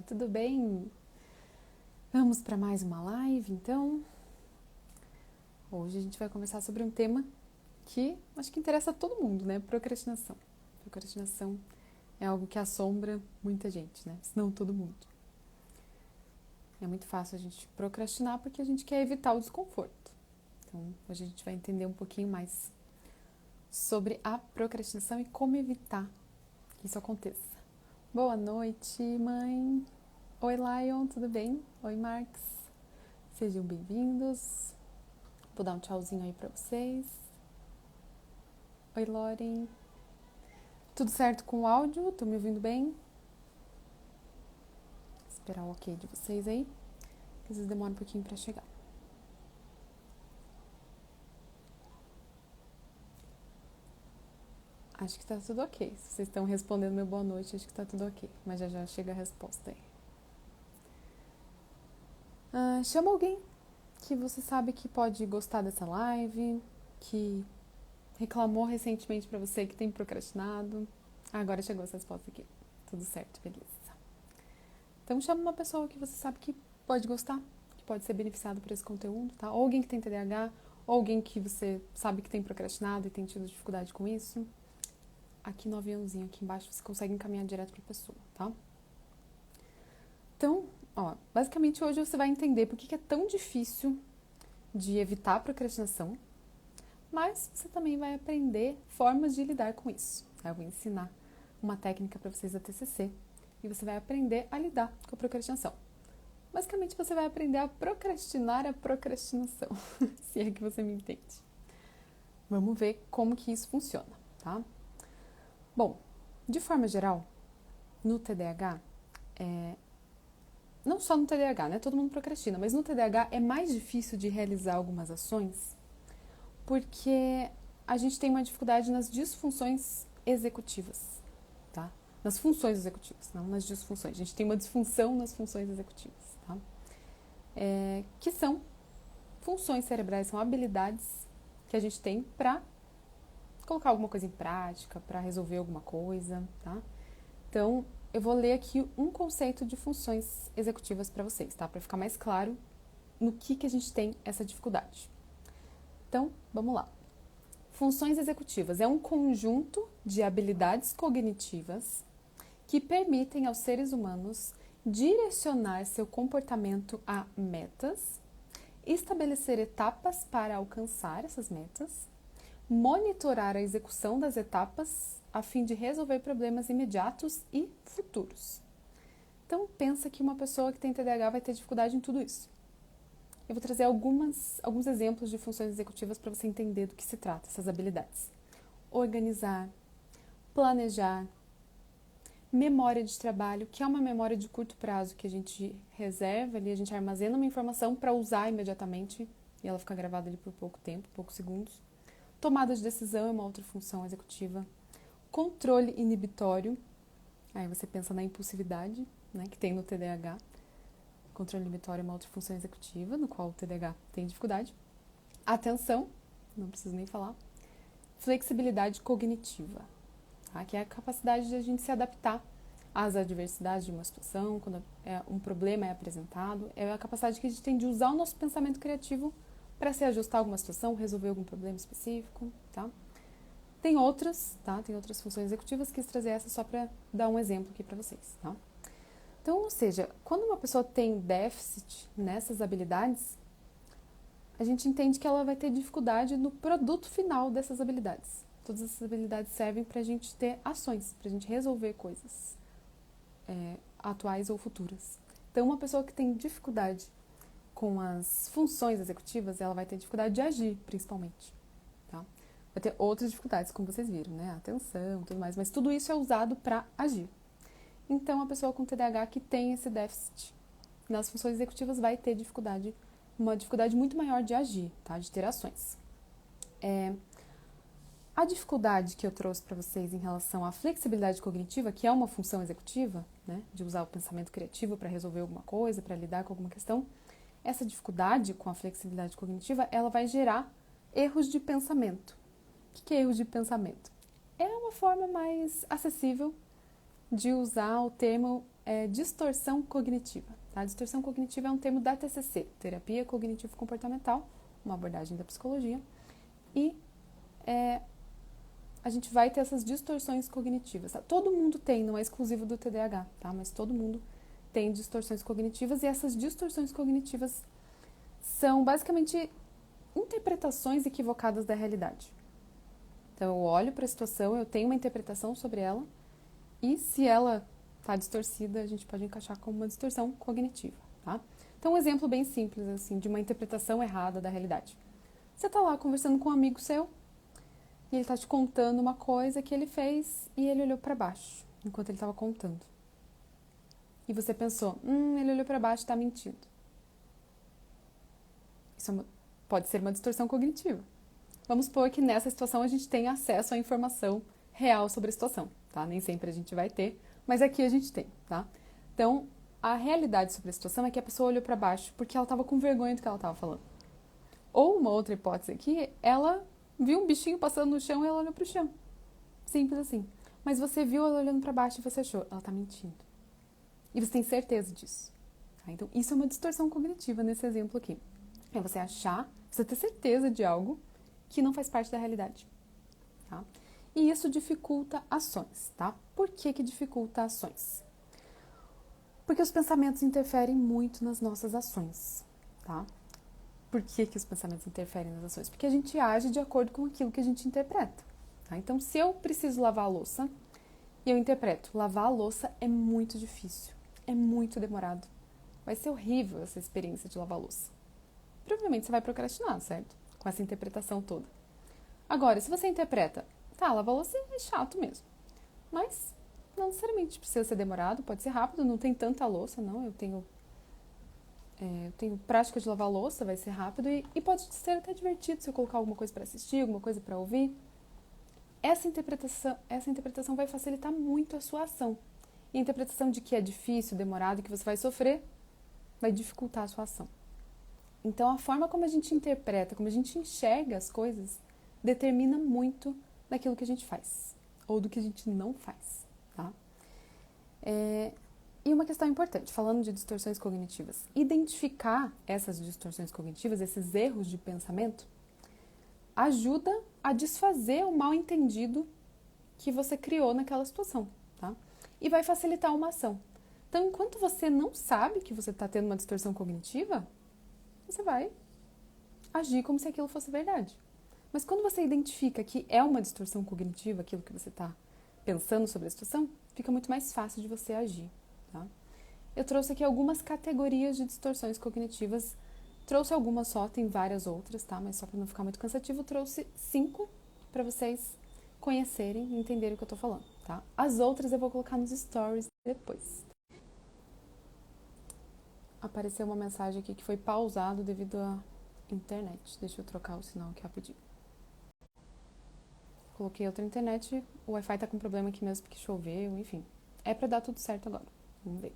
tudo bem? Vamos para mais uma live, então. Hoje a gente vai conversar sobre um tema que acho que interessa a todo mundo, né? Procrastinação. Procrastinação é algo que assombra muita gente, né? Se não todo mundo. É muito fácil a gente procrastinar porque a gente quer evitar o desconforto. Então, hoje a gente vai entender um pouquinho mais sobre a procrastinação e como evitar que isso aconteça. Boa noite, mãe! Oi, Lion, tudo bem? Oi, Marx. Sejam bem-vindos. Vou dar um tchauzinho aí pra vocês. Oi, Loren. Tudo certo com o áudio? Tô me ouvindo bem? Vou esperar o ok de vocês aí, que às vezes demora um pouquinho pra chegar. Acho que tá tudo ok. Se vocês estão respondendo meu boa noite, acho que tá tudo ok. Mas já chega a resposta aí. Chama alguém que você sabe que pode gostar dessa live, que reclamou recentemente pra você que tem procrastinado. Agora chegou essa resposta aqui. Tudo certo, beleza. Então chama uma pessoa que você sabe que pode gostar, que pode ser beneficiado por esse conteúdo, tá? Ou alguém que tem TDAH, ou alguém que você sabe que tem procrastinado e tem tido dificuldade com isso. Aqui no aviãozinho, aqui embaixo, você consegue encaminhar direto pra pessoa, tá? Então, basicamente hoje você vai entender por que é tão difícil de evitar a procrastinação, mas você também vai aprender formas de lidar com isso. Eu vou ensinar uma técnica para vocês da TCC e você vai aprender a lidar com a procrastinação. Basicamente, você vai aprender a procrastinar a procrastinação, se é que você me entende. Vamos ver como que isso funciona, tá? Bom, de forma geral, no TDAH, não só no TDAH, né? Todo mundo procrastina, mas no TDAH é mais difícil de realizar algumas ações porque a gente tem uma dificuldade nas disfunções executivas, tá? Nas funções executivas, não nas disfunções. A gente tem uma disfunção nas funções executivas, tá? Que são funções cerebrais, são habilidades que a gente tem para colocar alguma coisa em prática, para resolver alguma coisa, tá? Então, eu vou ler aqui um conceito de funções executivas para vocês, tá? Para ficar mais claro no que a gente tem essa dificuldade. Então, vamos lá. Funções executivas é um conjunto de habilidades cognitivas que permitem aos seres humanos direcionar seu comportamento a metas, estabelecer etapas para alcançar essas metas, monitorar a execução das etapas a fim de resolver problemas imediatos e futuros. Então, pensa que uma pessoa que tem TDAH vai ter dificuldade em tudo isso. Eu vou trazer alguns exemplos de funções executivas para você entender do que se trata, essas habilidades. Organizar, planejar, memória de trabalho, que é uma memória de curto prazo que a gente reserva ali, a gente armazena uma informação para usar imediatamente e ela fica gravada ali por pouco tempo, poucos segundos. Tomada de decisão é uma outra função executiva. Controle inibitório, aí você pensa na impulsividade, né, que tem no TDAH. Controle inibitório é uma outra função executiva, no qual o TDAH tem dificuldade. Atenção, não preciso nem falar. Flexibilidade cognitiva, tá? Que é a capacidade de a gente se adaptar às adversidades de uma situação, quando um problema é apresentado. É a capacidade que a gente tem de usar o nosso pensamento criativo para se ajustar a alguma situação, resolver algum problema específico, tá? Tem outras, tá? Tem outras funções executivas, quis trazer essa só para dar um exemplo aqui para vocês, tá? Então, ou seja, quando uma pessoa tem déficit nessas habilidades, a gente entende que ela vai ter dificuldade no produto final dessas habilidades. Todas essas habilidades servem para a gente ter ações, para a gente resolver coisas atuais ou futuras. Então, uma pessoa que tem dificuldade com as funções executivas, ela vai ter dificuldade de agir, principalmente. Tá? Vai ter outras dificuldades, como vocês viram, né? Atenção, tudo mais, mas tudo isso é usado para agir. Então, a pessoa com TDAH que tem esse déficit nas funções executivas vai ter uma dificuldade muito maior de agir, tá? De ter ações. A dificuldade que eu trouxe para vocês em relação à flexibilidade cognitiva, que é uma função executiva, né? De usar o pensamento criativo para resolver alguma coisa, para lidar com alguma questão, essa dificuldade com a flexibilidade cognitiva, ela vai gerar erros de pensamento. O que é erros de pensamento? É uma forma mais acessível de usar o termo distorção cognitiva. Tá? Distorção cognitiva é um termo da TCC, Terapia Cognitivo-Comportamental, uma abordagem da psicologia. E a gente vai ter essas distorções cognitivas. Tá? Todo mundo tem, não é exclusivo do TDAH, tá? Mas todo mundo tem distorções cognitivas e essas distorções cognitivas são basicamente interpretações equivocadas da realidade. Então, eu olho para a situação, eu tenho uma interpretação sobre ela e se ela está distorcida, a gente pode encaixar como uma distorção cognitiva, tá? Então, um exemplo bem simples, assim, de uma interpretação errada da realidade. Você está lá conversando com um amigo seu e ele está te contando uma coisa que ele fez e ele olhou para baixo enquanto ele estava contando. E você pensou, ele olhou para baixo e está mentindo. Isso pode ser uma distorção cognitiva. Vamos supor que nessa situação a gente tem acesso à informação real sobre a situação, tá? Nem sempre a gente vai ter, mas aqui a gente tem, tá? Então, a realidade sobre a situação é que a pessoa olhou para baixo porque ela estava com vergonha do que ela estava falando. Ou uma outra hipótese aqui, ela viu um bichinho passando no chão e ela olhou para o chão. Simples assim. Mas você viu ela olhando para baixo e você achou, ela está mentindo. E você tem certeza disso. Tá? Então, isso é uma distorção cognitiva nesse exemplo aqui. É você achar, você ter certeza de algo que não faz parte da realidade. Tá? E isso dificulta ações. Tá? Por que dificulta ações? Porque os pensamentos interferem muito nas nossas ações. Tá? Por que os pensamentos interferem nas ações? Porque a gente age de acordo com aquilo que a gente interpreta. Tá? Então, se eu preciso lavar a louça e eu interpreto, lavar a louça é muito difícil, é muito demorado. Vai ser horrível essa experiência de lavar a louça. Provavelmente você vai procrastinar, certo? Com essa interpretação toda. Agora, se você interpreta, tá, lavar a louça é chato mesmo. Mas não necessariamente precisa ser demorado, pode ser rápido, não tem tanta louça, não. Eu tenho prática de lavar a louça, vai ser rápido e pode ser até divertido se eu colocar alguma coisa para assistir, alguma coisa para ouvir. Essa interpretação vai facilitar muito a sua ação. E a interpretação de que é difícil, demorado, que você vai sofrer, vai dificultar a sua ação. Então, a forma como a gente interpreta, como a gente enxerga as coisas, determina muito daquilo que a gente faz, ou do que a gente não faz, tá? E uma questão importante, falando de distorções cognitivas, identificar essas distorções cognitivas, esses erros de pensamento, ajuda a desfazer o mal-entendido que você criou naquela situação, tá? E vai facilitar uma ação. Então, enquanto você não sabe que você está tendo uma distorção cognitiva, você vai agir como se aquilo fosse verdade. Mas quando você identifica que é uma distorção cognitiva, aquilo que você está pensando sobre a situação, fica muito mais fácil de você agir. Tá? Eu trouxe aqui algumas categorias de distorções cognitivas. Trouxe algumas só, tem várias outras, tá? Mas só para não ficar muito cansativo, trouxe 5 para vocês conhecerem e entenderem o que eu tô falando, tá? As outras eu vou colocar nos stories depois. Apareceu uma mensagem aqui que foi pausado devido à internet. Deixa eu trocar o sinal aqui rapidinho. Coloquei outra internet, o Wi-Fi tá com problema aqui mesmo porque choveu, enfim. É pra dar tudo certo agora. Vamos ver.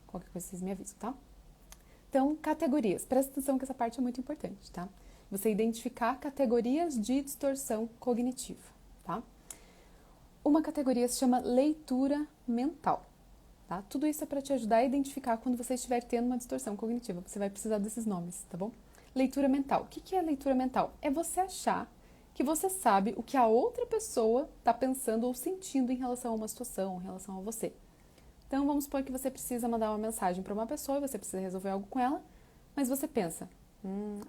Qualquer coisa vocês me avisam, tá? Então, categorias. Presta atenção que essa parte é muito importante, tá? Você identificar categorias de distorção cognitiva, tá? Uma categoria se chama leitura mental. Tá? Tudo isso é para te ajudar a identificar quando você estiver tendo uma distorção cognitiva. Você vai precisar desses nomes, tá bom? Leitura mental. O que é leitura mental? É você achar que você sabe o que a outra pessoa está pensando ou sentindo em relação a uma situação, em relação a você. Então, vamos supor que você precisa mandar uma mensagem para uma pessoa e você precisa resolver algo com ela, mas você pensa,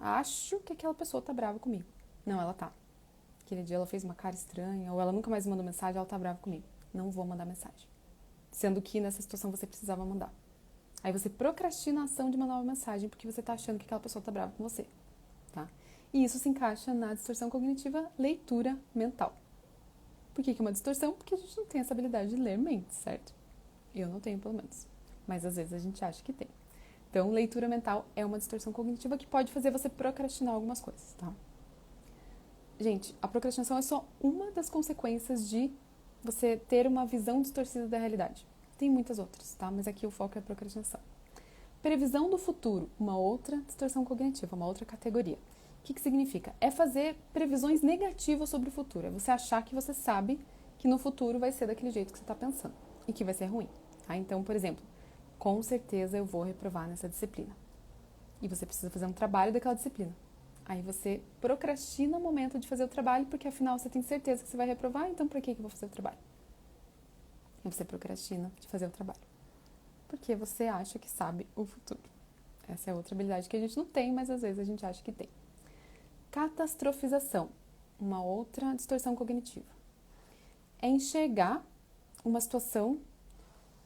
acho que aquela pessoa está brava comigo. Não, ela tá. Aquele dia ela fez uma cara estranha, ou ela nunca mais mandou mensagem, ela tá brava comigo. Não vou mandar mensagem. Sendo que nessa situação você precisava mandar. Aí você procrastina a ação de mandar uma mensagem porque você está achando que aquela pessoa está brava com você. Tá? E isso se encaixa na distorção cognitiva leitura mental. Por que é uma distorção? Porque a gente não tem essa habilidade de ler mentes, certo? Eu não tenho, pelo menos. Mas às vezes a gente acha que tem. Então, leitura mental é uma distorção cognitiva que pode fazer você procrastinar algumas coisas, tá? Gente, a procrastinação é só uma das consequências de você ter uma visão distorcida da realidade. Tem muitas outras, tá? Mas aqui o foco é a procrastinação. Previsão do futuro, uma outra distorção cognitiva, uma outra categoria. O que significa? É fazer previsões negativas sobre o futuro. É você achar que você sabe que no futuro vai ser daquele jeito que você está pensando e que vai ser ruim. Tá? Então, por exemplo, com certeza eu vou reprovar nessa disciplina. E você precisa fazer um trabalho daquela disciplina. Aí você procrastina o momento de fazer o trabalho, porque afinal você tem certeza que você vai reprovar, então por que eu vou fazer o trabalho? E você procrastina de fazer o trabalho. Porque você acha que sabe o futuro. Essa é outra habilidade que a gente não tem, mas às vezes a gente acha que tem. Catastrofização, uma outra distorção cognitiva. É enxergar uma situação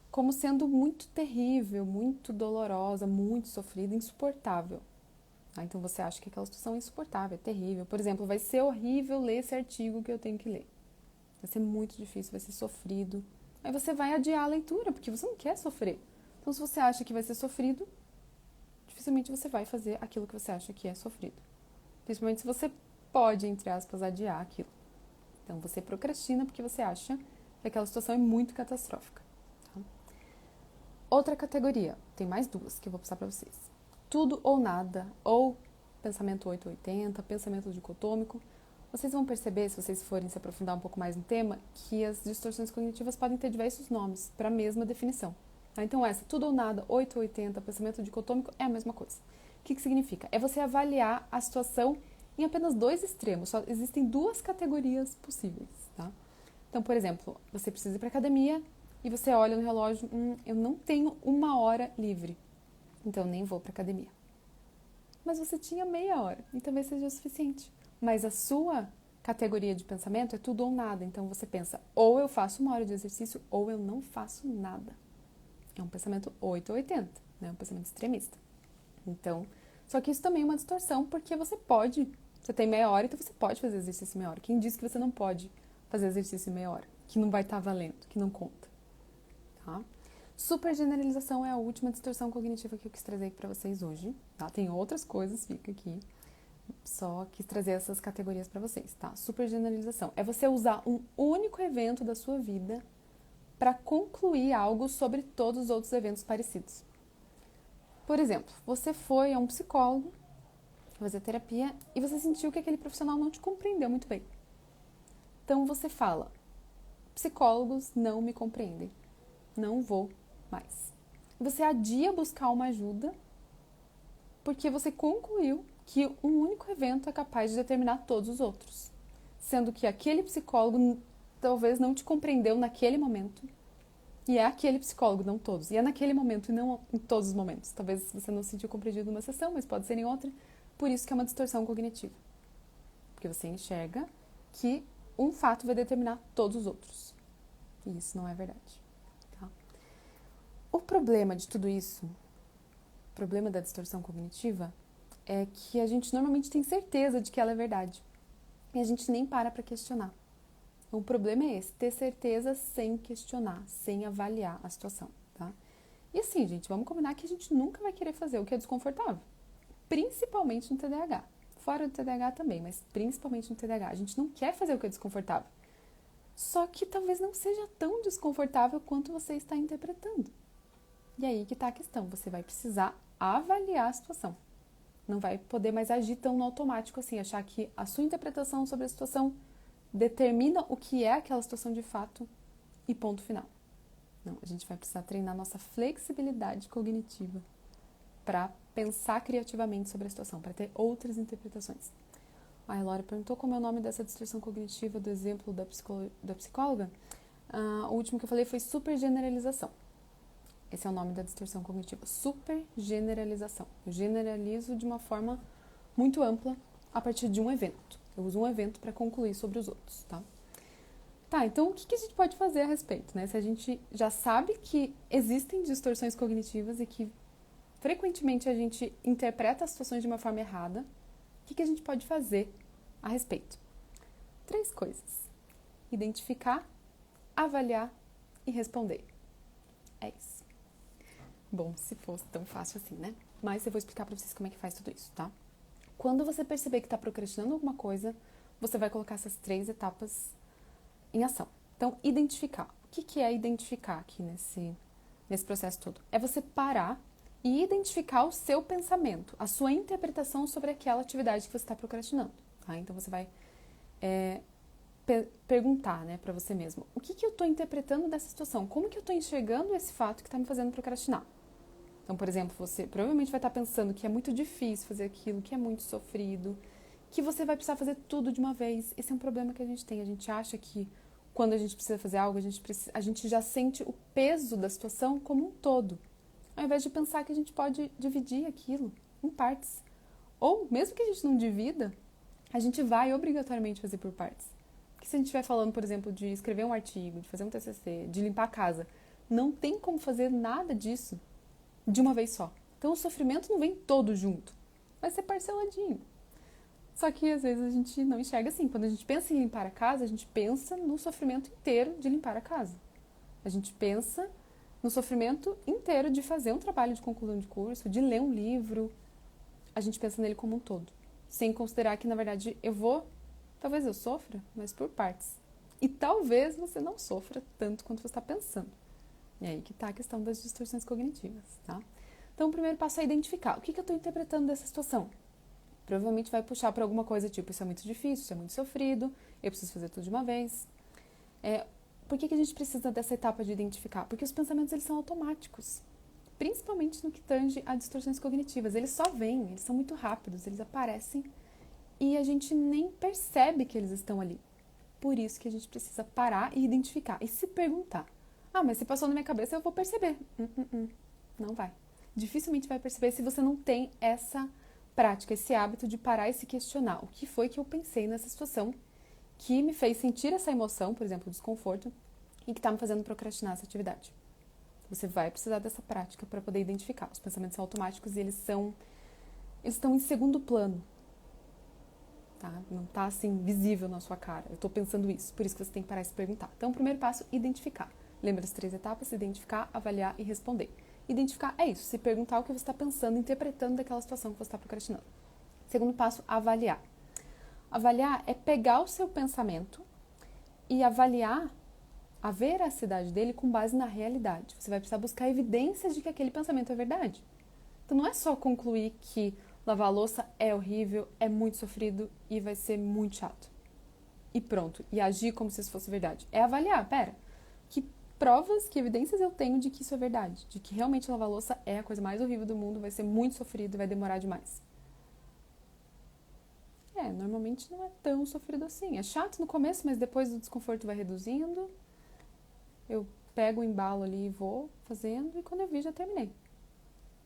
como sendo muito terrível, muito dolorosa, muito sofrida, insuportável. Então você acha que aquela situação é insuportável, é terrível. Por exemplo, vai ser horrível ler esse artigo que eu tenho que ler. Vai ser muito difícil, vai ser sofrido. Aí você vai adiar a leitura, porque você não quer sofrer. Então, se você acha que vai ser sofrido, dificilmente você vai fazer aquilo que você acha que é sofrido. Principalmente se você pode, entre aspas, adiar aquilo. Então, você procrastina porque você acha que aquela situação é muito catastrófica. Tá? Outra categoria, tem mais duas que eu vou passar para vocês. Tudo ou nada, ou pensamento 880, pensamento dicotômico. Vocês vão perceber, se vocês forem se aprofundar um pouco mais no tema, que as distorções cognitivas podem ter diversos nomes para a mesma definição. Então essa, tudo ou nada, 880, pensamento dicotômico, é a mesma coisa. O que significa? É você avaliar a situação em apenas dois extremos, só existem duas categorias possíveis, tá? Então, por exemplo, você precisa ir para a academia e você olha no relógio, eu não tenho 1 hora livre. Então, eu nem vou para academia. Mas você tinha meia hora, e talvez seja o suficiente. Mas a sua categoria de pensamento é tudo ou nada. Então, você pensa, ou eu faço 1 hora de exercício, ou eu não faço nada. É um pensamento 8 ou 80, né? Um pensamento extremista. Então, só que isso também é uma distorção, porque você tem meia hora, então você pode fazer exercício em meia hora. Quem disse que você não pode fazer exercício em meia hora? Que não vai estar valendo, que não conta. Tá? Supergeneralização é a última distorção cognitiva que eu quis trazer aqui para vocês hoje, tá? Tem outras coisas, fica aqui. Só quis trazer essas categorias para vocês, tá? Supergeneralização é você usar um único evento da sua vida para concluir algo sobre todos os outros eventos parecidos. Por exemplo, você foi a um psicólogo fazer terapia e você sentiu que aquele profissional não te compreendeu muito bem. Então você fala, psicólogos não me compreendem, não vou mais. Você adia buscar uma ajuda porque você concluiu que um único evento é capaz de determinar todos os outros, sendo que aquele psicólogo talvez não te compreendeu naquele momento, e é aquele psicólogo, não todos, e é naquele momento e não em todos os momentos. Talvez você não se sentiu compreendido numa sessão, mas pode ser em outra, por isso que é uma distorção cognitiva, porque você enxerga que um fato vai determinar todos os outros, e isso não é verdade. Tá? O problema de tudo isso, o problema da distorção cognitiva, é que a gente normalmente tem certeza de que ela é verdade. E a gente nem para questionar. Então, o problema é esse, ter certeza sem questionar, sem avaliar a situação, tá? E assim, gente, vamos combinar que a gente nunca vai querer fazer o que é desconfortável. Principalmente no TDAH. Fora do TDAH também, mas principalmente no TDAH. A gente não quer fazer o que é desconfortável. Só que talvez não seja tão desconfortável quanto você está interpretando. E aí que está a questão. Você vai precisar avaliar a situação. Não vai poder mais agir tão no automático assim, achar que a sua interpretação sobre a situação determina o que é aquela situação de fato e ponto final. Não, a gente vai precisar treinar nossa flexibilidade cognitiva para pensar criativamente sobre a situação, para ter outras interpretações. A Laura perguntou como é o nome dessa distorção cognitiva do exemplo da psicóloga. O último que eu falei foi supergeneralização. Esse é o nome da distorção cognitiva, supergeneralização. Eu generalizo de uma forma muito ampla a partir de um evento. Eu uso um evento para concluir sobre os outros, tá? Tá, então o que a gente pode fazer a respeito, né? Se a gente já sabe que existem distorções cognitivas e que frequentemente a gente interpreta as situações de uma forma errada, o que a gente pode fazer a respeito? 3 coisas. Identificar, avaliar e responder. É isso. Bom, se fosse tão fácil assim, né? Mas eu vou explicar pra vocês como é que faz tudo isso, tá? Quando você perceber que tá procrastinando alguma coisa, você vai colocar essas 3 etapas em ação. Então, identificar. O que é identificar aqui nesse processo todo? É você parar e identificar o seu pensamento, a sua interpretação sobre aquela atividade que você está procrastinando, tá? Então, você vai perguntar, né, pra você mesmo. O que eu tô interpretando dessa situação? Como que eu tô enxergando esse fato que tá me fazendo procrastinar? Então, por exemplo, você provavelmente vai estar pensando que é muito difícil fazer aquilo, que é muito sofrido, que você vai precisar fazer tudo de uma vez. Esse é um problema que a gente tem. A gente acha que quando a gente precisa fazer algo, a gente já sente o peso da situação como um todo, ao invés de pensar que a gente pode dividir aquilo em partes. Ou, mesmo que a gente não divida, a gente vai obrigatoriamente fazer por partes. Porque se a gente estiver falando, por exemplo, de escrever um artigo, de fazer um TCC, de limpar a casa, não tem como fazer nada disso de uma vez só. Então o sofrimento não vem todo junto, vai ser parceladinho. Só que às vezes a gente não enxerga assim. Quando a gente pensa em limpar a casa, a gente pensa no sofrimento inteiro de limpar a casa. A gente pensa no sofrimento inteiro de fazer um trabalho de conclusão de curso, de ler um livro. A gente pensa nele como um todo, sem considerar que, na verdade, talvez eu sofra, mas por partes. E talvez você não sofra tanto quanto você está pensando. E aí que está a questão das distorções cognitivas, tá? Então, o primeiro passo é identificar. O que eu estou interpretando dessa situação? Provavelmente vai puxar para alguma coisa tipo, isso é muito difícil, isso é muito sofrido, eu preciso fazer tudo de uma vez. Por que a gente precisa dessa etapa de identificar? Porque os pensamentos, eles são automáticos. Principalmente no que tange a distorções cognitivas. Eles só vêm, eles são muito rápidos, eles aparecem e a gente nem percebe que eles estão ali. Por isso que a gente precisa parar e identificar e se perguntar. Mas se passou na minha cabeça, eu vou perceber. Não vai. Dificilmente vai perceber se você não tem essa prática, esse hábito de parar e se questionar. O que foi que eu pensei nessa situação que me fez sentir essa emoção, por exemplo, desconforto, e que está me fazendo procrastinar essa atividade? Você vai precisar dessa prática para poder identificar. Os pensamentos são automáticos e eles estão em segundo plano. Tá? Não está assim visível na sua cara. Eu estou pensando isso, por isso que você tem que parar e se perguntar. Então, o primeiro passo, identificar. Lembra das 3 etapas? Identificar, avaliar e responder. Identificar é isso, se perguntar o que você está pensando, interpretando daquela situação que você está procrastinando. Segundo passo, avaliar. Avaliar é pegar o seu pensamento e avaliar a veracidade dele com base na realidade. Você vai precisar buscar evidências de que aquele pensamento é verdade. Então não é só concluir que lavar a louça é horrível, é muito sofrido e vai ser muito chato. E pronto, e agir como se isso fosse verdade. É avaliar, que provas, que evidências eu tenho de que isso é verdade, de que realmente lavar a louça é a coisa mais horrível do mundo, vai ser muito sofrido e vai demorar demais. Normalmente não é tão sofrido assim. É chato no começo, mas depois o desconforto vai reduzindo. Eu pego o embalo ali e vou fazendo, e quando eu vi, já terminei.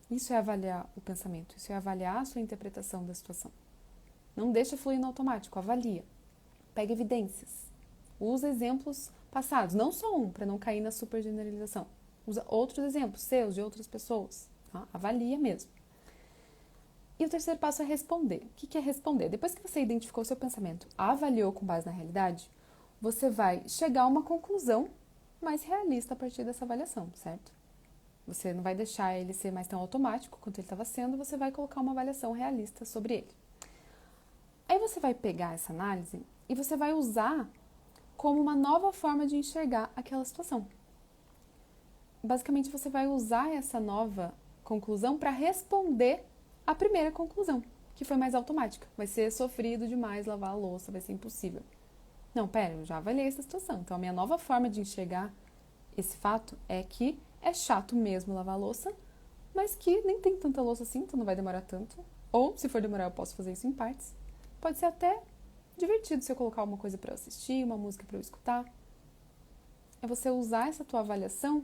Isso é avaliar o pensamento, isso é avaliar a sua interpretação da situação. Não deixa fluir no automático, avalia. Pega evidências. Usa exemplos passados, não só um, para não cair na supergeneralização. Usa outros exemplos seus, de outras pessoas. Tá? Avalia mesmo. E o terceiro passo é responder. O que é responder? Depois que você identificou o seu pensamento, avaliou com base na realidade, você vai chegar a uma conclusão mais realista a partir dessa avaliação, certo? Você não vai deixar ele ser mais tão automático quanto ele estava sendo, você vai colocar uma avaliação realista sobre ele. Aí você vai pegar essa análise e você vai usar como uma nova forma de enxergar aquela situação. Basicamente, você vai usar essa nova conclusão para responder à primeira conclusão, que foi mais automática. Vai ser sofrido demais lavar a louça, vai ser impossível. Não, eu já avaliei essa situação. Então, a minha nova forma de enxergar esse fato é que é chato mesmo lavar a louça, mas que nem tem tanta louça assim, então não vai demorar tanto. Ou, se for demorar, eu posso fazer isso em partes. Pode ser até divertido se eu colocar uma coisa para eu assistir, uma música para eu escutar. É você usar essa tua avaliação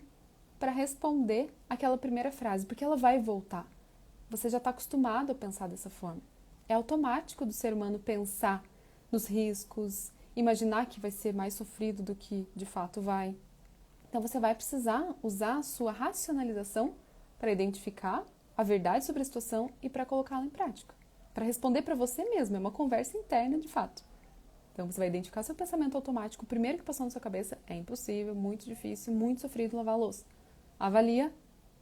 para responder aquela primeira frase, porque ela vai voltar. Você já está acostumado a pensar dessa forma. É automático do ser humano pensar nos riscos, imaginar que vai ser mais sofrido do que de fato vai. Então você vai precisar usar a sua racionalização para identificar a verdade sobre a situação e para colocá-la em prática. Para responder para você mesmo, é uma conversa interna de fato. Então você vai identificar seu pensamento automático, o primeiro que passou na sua cabeça é impossível, muito difícil, muito sofrido lavar a louça. Avalia,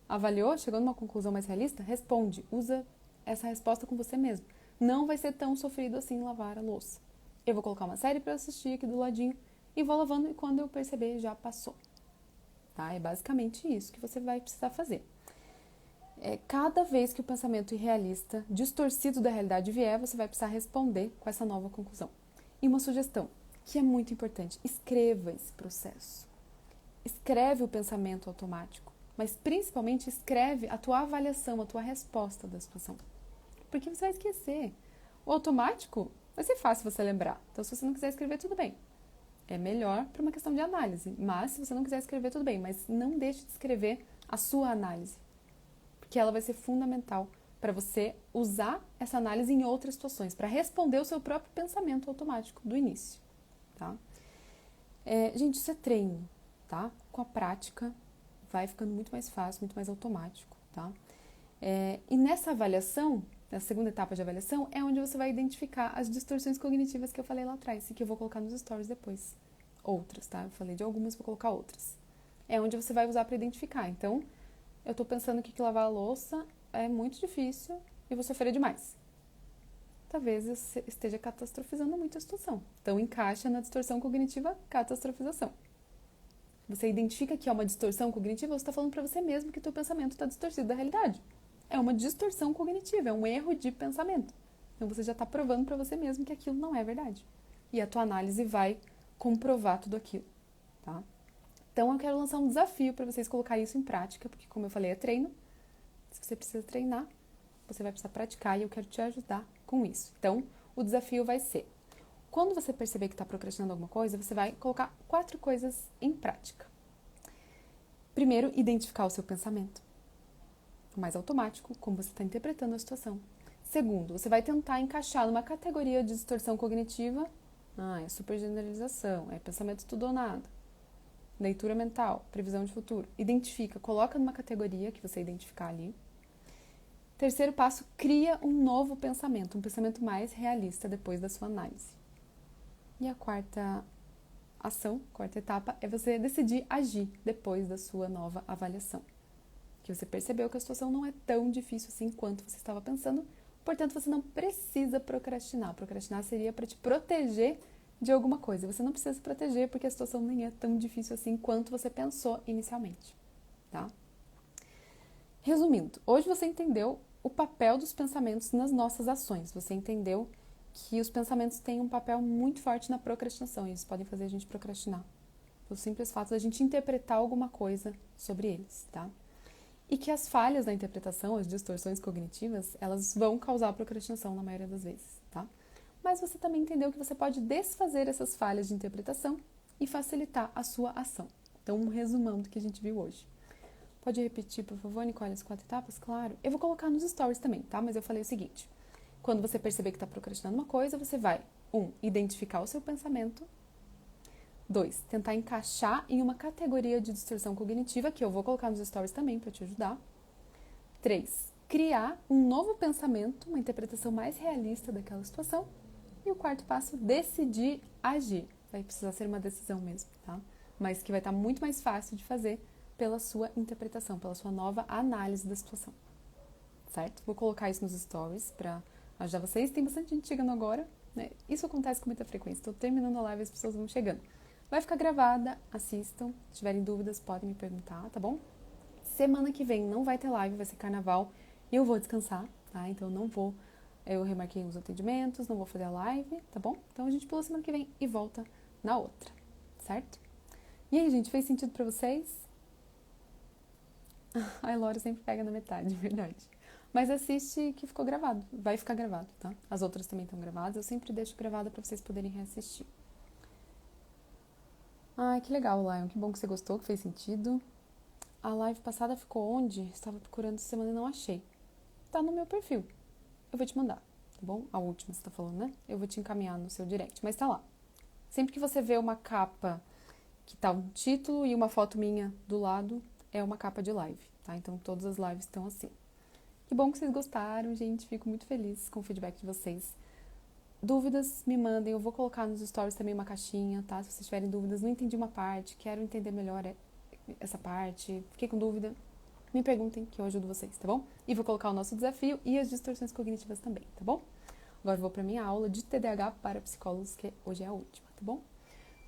avaliou, chegou numa conclusão mais realista, responde, usa essa resposta com você mesmo. Não vai ser tão sofrido assim lavar a louça. Eu vou colocar uma série para assistir aqui do ladinho e vou lavando e quando eu perceber já passou. Tá? É basicamente isso que você vai precisar fazer. Cada vez que o pensamento irrealista, distorcido da realidade vier, você vai precisar responder com essa nova conclusão. E uma sugestão, que é muito importante, escreva esse processo. Escreve o pensamento automático. Mas principalmente escreve a tua avaliação, a tua resposta da situação. Porque você vai esquecer. O automático vai ser fácil você lembrar. Então, se você não quiser escrever, tudo bem. É melhor para uma questão de análise. Mas, se você não quiser escrever, tudo bem. Mas não deixe de escrever a sua análise. Porque ela vai ser fundamental para você usar essa análise em outras situações, para responder o seu próprio pensamento automático do início, tá? Gente, isso é treino, tá? Com a prática vai ficando muito mais fácil, muito mais automático, tá? E nessa avaliação, na segunda etapa de avaliação, é onde você vai identificar as distorções cognitivas que eu falei lá atrás e que eu vou colocar nos stories depois. Outras, tá? Eu falei de algumas, vou colocar outras. É onde você vai usar para identificar. Então, eu tô pensando que lavar a louça é muito difícil e vou sofrer demais. Talvez você esteja catastrofizando muito a situação. Então, encaixa na distorção cognitiva catastrofização. Você identifica que é uma distorção cognitiva, você está falando para você mesmo que o teu pensamento está distorcido da realidade. É uma distorção cognitiva, é um erro de pensamento. Então, você já está provando para você mesmo que aquilo não é verdade. E a tua análise vai comprovar tudo aquilo, tá? Então, eu quero lançar um desafio para vocês colocar isso em prática, porque, como eu falei, é treino. Se você precisa treinar, você vai precisar praticar e eu quero te ajudar com isso. Então, o desafio vai ser, quando você perceber que está procrastinando alguma coisa, você vai colocar 4 coisas em prática. Primeiro, identificar o seu pensamento. O mais automático, como você está interpretando a situação. Segundo, você vai tentar encaixar numa categoria de distorção cognitiva. É supergeneralização, é pensamento tudo ou nada. Leitura mental, previsão de futuro. Identifica, coloca numa categoria que você identificar ali. Terceiro passo, cria um novo pensamento, um pensamento mais realista depois da sua análise. E a quarta ação, quarta etapa, é você decidir agir depois da sua nova avaliação. Que você percebeu que a situação não é tão difícil assim quanto você estava pensando, portanto você não precisa procrastinar. Procrastinar seria para te proteger de alguma coisa. Você não precisa se proteger porque a situação nem é tão difícil assim quanto você pensou inicialmente, tá? Resumindo, hoje você entendeu o papel dos pensamentos nas nossas ações. Você entendeu que os pensamentos têm um papel muito forte na procrastinação e eles podem fazer a gente procrastinar. Pelo simples fato de a gente interpretar alguma coisa sobre eles, tá? E que as falhas na interpretação, as distorções cognitivas, elas vão causar procrastinação na maioria das vezes, tá? Mas você também entendeu que você pode desfazer essas falhas de interpretação e facilitar a sua ação. Então, um resumão do que a gente viu hoje. Pode repetir, por favor, Nicole, as 4 etapas? Claro. Eu vou colocar nos stories também, tá? Mas eu falei o seguinte. Quando você perceber que está procrastinando uma coisa, você vai, 1, identificar o seu pensamento. 2, tentar encaixar em uma categoria de distorção cognitiva, que eu vou colocar nos stories também para te ajudar. 3, criar um novo pensamento, uma interpretação mais realista daquela situação. E o 4º passo, decidir agir. Vai precisar ser uma decisão mesmo, tá? Mas que vai estar muito mais fácil de fazer pela sua interpretação, pela sua nova análise da situação. Certo? Vou colocar isso nos stories para ajudar vocês. Tem bastante gente chegando agora, né? Isso acontece com muita frequência. Estou terminando a live e as pessoas vão chegando. Vai ficar gravada, assistam. Se tiverem dúvidas, podem me perguntar, tá bom? Semana que vem não vai ter live, vai ser carnaval e eu vou descansar, tá? Então não vou. Eu remarquei os atendimentos, não vou fazer a live, tá bom? Então a gente pula semana que vem e volta na outra, certo? E aí, gente, fez sentido pra vocês? A Laura sempre pega na metade, verdade. Mas assiste que ficou gravado, vai ficar gravado, tá? As outras também estão gravadas, eu sempre deixo gravada pra vocês poderem reassistir. Ai, que legal, Lion, que bom que você gostou, que fez sentido. A live passada ficou onde? Estava procurando essa semana e não achei. Tá no meu perfil. Eu vou te mandar, tá bom? A última você tá falando, né? Eu vou te encaminhar no seu direct, mas tá lá. Sempre que você vê uma capa que tá um título e uma foto minha do lado, é uma capa de live, tá? Então todas as lives estão assim. Que bom que vocês gostaram, gente. Fico muito feliz com o feedback de vocês. Dúvidas, me mandem. Eu vou colocar nos stories também uma caixinha, tá? Se vocês tiverem dúvidas, não entendi uma parte, quero entender melhor essa parte, fiquei com dúvida, me perguntem que eu ajudo vocês, tá bom? E vou colocar o nosso desafio e as distorções cognitivas também, tá bom? Agora eu vou pra minha aula de TDAH para psicólogos, que hoje é a última, tá bom?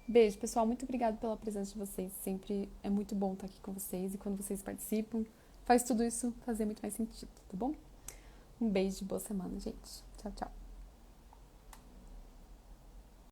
Beijo, pessoal. Muito obrigada pela presença de vocês. Sempre é muito bom estar aqui com vocês e quando vocês participam, faz tudo isso fazer muito mais sentido, tá bom? Um beijo e boa semana, gente. Tchau, tchau.